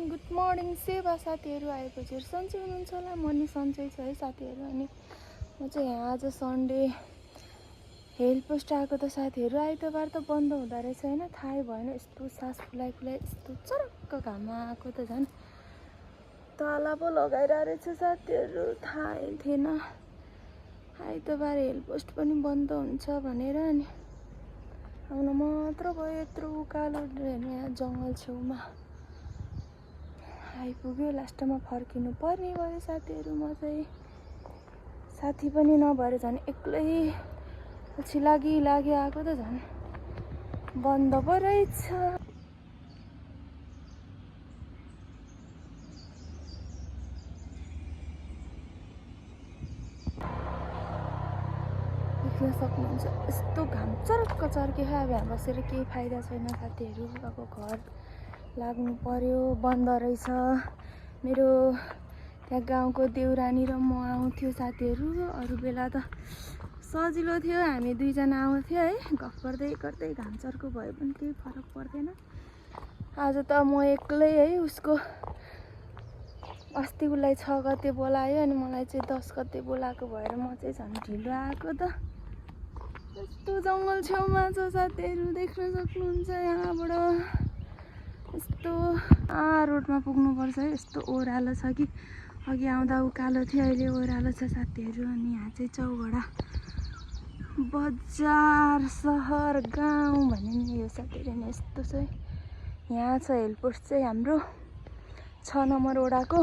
Good morning सेवा साथीहरू आएपछि सन्चै हुनुहुन्छ होला। म नि सन्चै छु है साथीहरू। अनि म चाहिँ यहाँ आज सन्डे हेल्थ पोस्ट आएको त साथीहरू। आइतबार त बन्द हुँदो रहेछ होइन, थाहै भएन। यस्तो सास फुलाइ यस्तो चरक्क घाममा आएको त झन् ताला पो लगाइरहेको रहेछ साथीहरू, थाहै थिएन। आइतबार हेल्थ पोस्ट पनि बन्द हुन्छ भनेर अनि आउन मात्र भयो। यत्रो उकालो यहाँ जङ्गल छेउमा आइपुग्यो। लास्टमा फर्किनु पर्ने भयो साथीहरू। म चाहिँ साथी पनि नभएर झन् एक्लै पछि लागि आएको त झन् बन्द पो रहेछ। देख्न सक्नुहुन्छ यस्तो घाम चर्के अब यहाँ बसेर केही फाइदा छैन साथीहरू। अब घर लाग्नु पर्यो, बन्द रहेछ। मेरो त्यहाँ गाउँको देउरानी र म आउँथ्यो साथीहरू। अरू बेला त सजिलो थियो, हामी दुईजना आउँथ्यो है, गफ गर्दै गर्दै। घाम चर्को भयो पनि केही फरक पर्दैन। आज त म एक्लै है। उसको अस्ति उसलाई 6 गते बोलायो अनि मलाई चाहिँ 10 गते बोलाएको भएर म चाहिँ झन् ढिलो आएको त। यस्तो जङ्गल छेउमा छ साथीहरू, देख्न सक्नुहुन्छ यहाँबाट। यस्तो रोडमा पुग्नुपर्छ है। यस्तो ओह्रालो छ कि अघि आउँदा उकालो थियो, अहिले ओह्रालो छ साथीहरू। अनि यहाँ चाहिँ चौघडा बजार सहर गाउँ भन्ने नि यो साथीहरू नि यस्तो छ। यहाँ छ हेल्थ पोस्ट चाहिँ हाम्रो 6 नम्बर वडाको।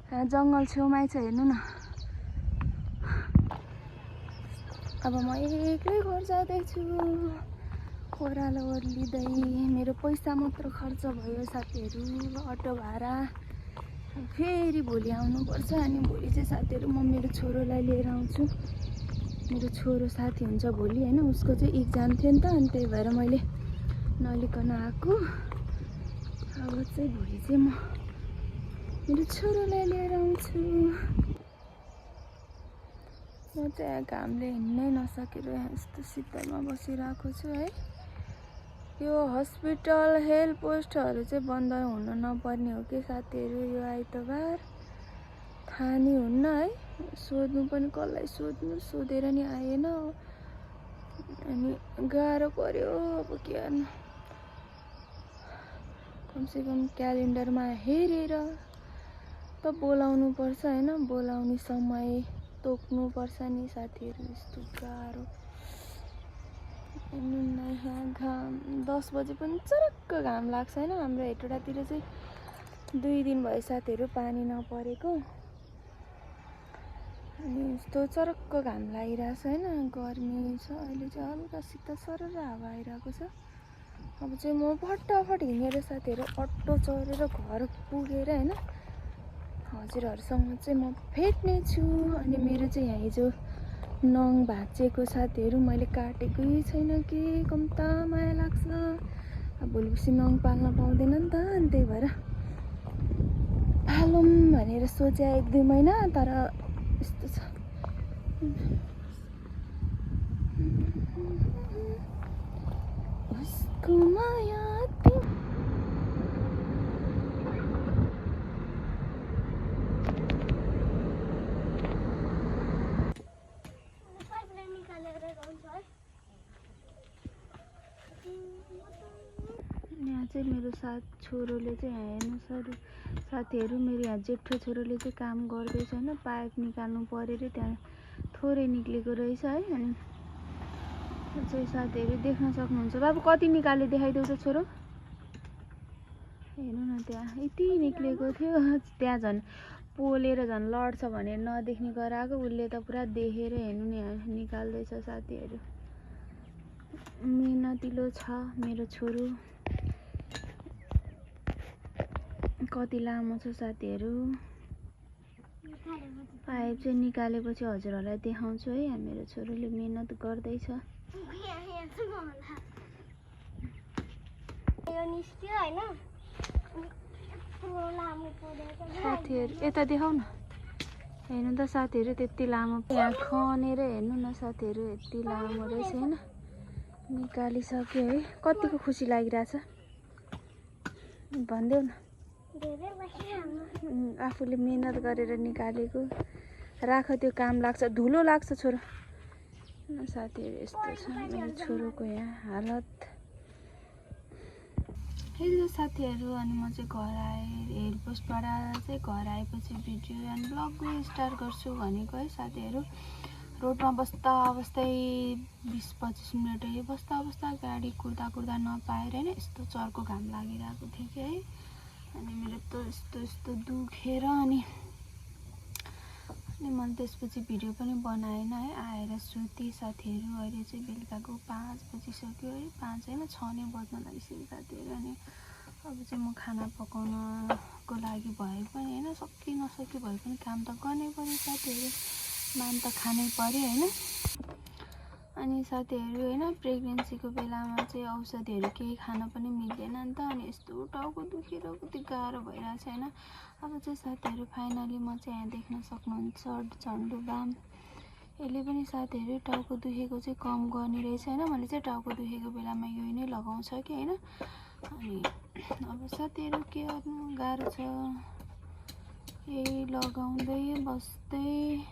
यहाँ जङ्गल छेउमै छ, हेर्नु न। अब म एक्लै घर जाँदैछु ओह्रालो ओर्लिँदै। मेरो पैसा मात्र खर्च भयो साथीहरू, अटो भाडा। फेरि भोलि आउनुपर्छ। अनि भोलि चाहिँ साथीहरू म मेरो छोरोलाई लिएर आउँछु। मेरो छोरो साथी हुन्छ भोलि होइन, उसको चाहिँ इक्जाम थियो नि त। अनि त्यही भएर मैले नलिकन आएको। अब चाहिँ भोलि चाहिँ म मेरो छोरोलाई लिएर आउँछु। म चाहिँ घामले हिँड्नै नसकेर यहाँ यस्तो शीतलमा बसिरहेको छु है। यो हस्पिटल हेल्थ पोस्टहरू चाहिँ बन्द हुन नपर्ने हो कि साथीहरू। यो आइतबार थाहा नि हुन्न है। सोध्नु पनि कसलाई सोध्नु, सोधेर नि आएन। अनि गाह्रो पर्यो। अब के गर्नु, कमसेकम क्यालेन्डरमा हेरेर त बोलाउनु पर्छ होइन। बोलाउने समय तोक्नु पर्छ नि साथीहरू। यस्तो गाह्रो। हेर्नु न यहाँ घाम 10 बजे पनि चरक्क घाम लाग्छ होइन। हाम्रो हेटौडातिर चाहिँ 2 दिन भयो साथीहरू पानी नपरेको। अनि यस्तो चरक्क घाम लागिरहेछ होइन। गर्मी छ अहिले चाहिँ, हल्का शीतल सरर हावा आइरहेको छ। अब चाहिँ म फटाफट हिँडेर साथीहरू अटो चढेर घर पुगेर होइन हजुरहरूसँग चाहिँ म भेट्ने छु। अनि मेरो चाहिँ यहाँ हिजो नङ भाँचेको साथीहरू, मैले काटेकै छैन कि कम्ता माया लाग्छ। अब भोलिपर्सि नङ पाल्न पाउँदैन नि त। अनि त्यही भएर पालौँ भनेर सोचे 1-2 महिना, तर यस्तो छ। उसको माया यहाँ चाहिँ मेरो छोरोले चाहिँ यहाँ हेर्नु साथीहरू। मेरो यहाँ जेठो छोरोले चाहिँ काम गर्दैछ होइन। पाइप निकाल्नु पऱ्यो अरे, त्यहाँ थोरै निक्लेको रहेछ है। अनि चाहिँ साथीहरू देख्न सक्नुहुन्छ। बाबु कति निकाल्यो देखाइदेऊ त छोरो। हेर्नु न त्यहाँ यति निक्लेको थियो। त्यहाँ झन् पोलेर झन् लड्छ भनेर नदेख्ने गराएको, उसले त पुरा देखेर हेर्नु नि निकाल्दैछ साथीहरू। मेहनतिलो छ मेरो छोरो। कति लामो छ साथीहरू। पाइप चाहिँ निकालेपछि हजुरहरूलाई देखाउँछु है। मेरो छोरोले मेहनत गर्दैछ। साथीहरू यता देखाउ न। हेर्नु त साथीहरू त्यति लामो, यहाँ खनेर हेर्नु न साथीहरू यति लामो रहेछ होइन। निकालिसक्यो है। कतिको खुसी लागिरहेछ भनिदेऊ न। आफूले मेहनत गरेर निकालेको राख, त्यो काम लाग्छ, धुलो लाग्छ छोरो। साथीहरू यस्तो छ मेरो छोरोको यहाँ हालत। हेलो साथीहरू, अनि म चाहिँ घर आएँ। एयरपोस्टबाट चाहिँ घर आएपछि भिडियो एन्ड ब्लग स्टार्ट गर्छु भनेको है साथीहरू। रोडमा बस्दा बस्दै 20-25 मिनटै बस्दा गाडी कुर्दा नपाएर होइन यस्तो चर्को घाम लागिरहेको थियो कि है। अनि मेरो त यस्तो दुखेर अनि मैले त्यसपछि भिडियो पनि बनाएन है। आएर सुतेँ साथीहरू। अहिले चाहिँ बेलुकाको 5 बजिसक्यो है, 5 होइन 6 नै बज्न लागिसक्यो साथीहरू। अनि अब चाहिँ म खाना पकाउनको लागि भए पनि होइन सकि नसकि भए पनि काम त गर्नै पर्यो साथीहरू, मान त खानै पर्यो होइन। अनि साथीहरू होइन प्रेग्नेन्सीको बेलामा चाहिँ औषधिहरू केही खान पनि मिल्दैन नि त। अनि यस्तो टाउको दुखेर कति गाह्रो भइरहेछ होइन। अब चाहिँ साथीहरू फाइनली म चाहिँ यहाँ देख्न सक्नुहुन्छ झन्डु बाम। यसले पनि साथीहरू टाउको दुखेको चाहिँ कम गर्ने रहेछ होइन। मैले चाहिँ टाउको दुखेको बेलामा यही नै लगाउँछ कि होइन। अनि अब साथीहरू के गर्नु, गाह्रो छ। यही लगाउँदै बस्दै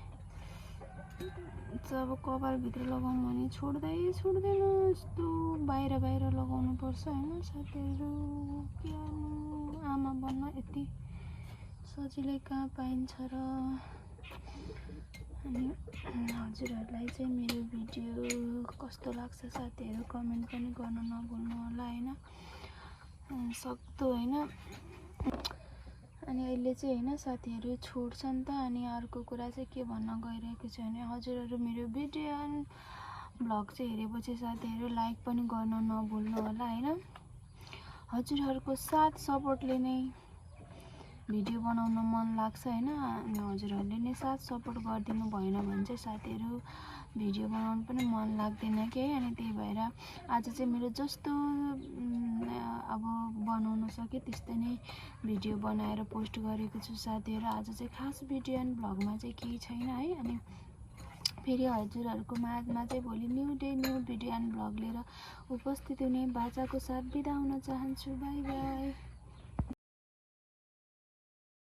अब कपालभित्र लगाउँ भने छोड्दैन, यस्तो बाहिर लगाउनु पर्छ होइन साथीहरू। के गर्नु, आमा बन्न यति सजिलै कहाँ पाइन्छ र। अनि हजुरहरूलाई चाहिँ मेरो भिडियो कस्तो लाग्छ साथीहरू कमेन्ट पनि गर्न नभुल्नु होला होइन, सक्दो होइन। अनि अहिले चाहिँ होइन साथीहरू छोड्छ नि त। अनि अर्को कुरा चाहिँ के भन्न गइरहेको छु भने हजुरहरू मेरो भिडियो एन्ड ब्लग चाहिँ हेरेपछि साथीहरू लाइक पनि गर्न नभुल्नु होला होइन। हजुरहरूको साथ सपोर्टले नै भिडियो बनाउन मन लाग्छ होइन। अनि हजुरहरूले नै साथ सपोर्ट गरिदिनु भएन भने चाहिँ साथीहरू भिडियो बनाउनु पनि मन लाग्दैन कि है। अनि त्यही भएर आज चाहिँ मेरो जस्तो अब बनाउन सकेँ त्यस्तै नै भिडियो बनाएर पोस्ट गरेको छु साथीहरू। आज चाहिँ खास भिडियो एन्ड ब्लगमा चाहिँ केही छैन है। अनि फेरि हजुरहरूको माझमा चाहिँ भोलि new day new video and blog लिएर उपस्थित हुने बाचाको साथ बिदा हुन चाहन्छु। By by.